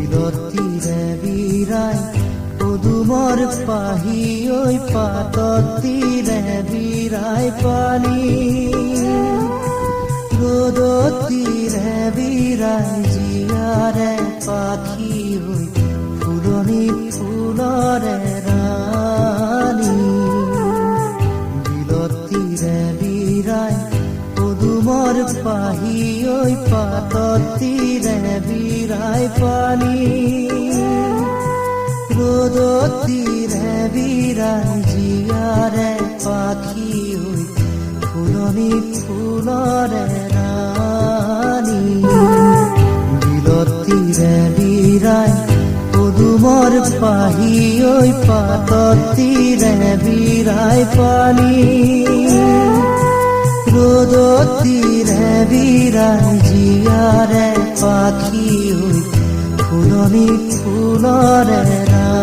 বিলতীৰে বিৰাই পদুমৰ পাহি ঐ পাততীৰে বিৰাই পানী ৰ'দতীৰে বিৰাই জীয়াৰে পাখি ঐ ফুলনি ফুলৰে ৰাণী বিলতীৰে বিৰাই পদুমৰ পাহি ঐ পাততীৰে বিৰাই পানী ৰ'দতীৰে বিৰাই জীয়াৰে পাখি ঐ ফুলনি ফুলৰে ৰাণী বিলতীৰে বিৰাই পদুমৰ পাহি ঐ পাততীৰে বিৰাই পানী ৰ'দতীৰে বিৰাই জীয়াৰে পাখি ঐ ফুলনি ফুলৰে ৰাণী।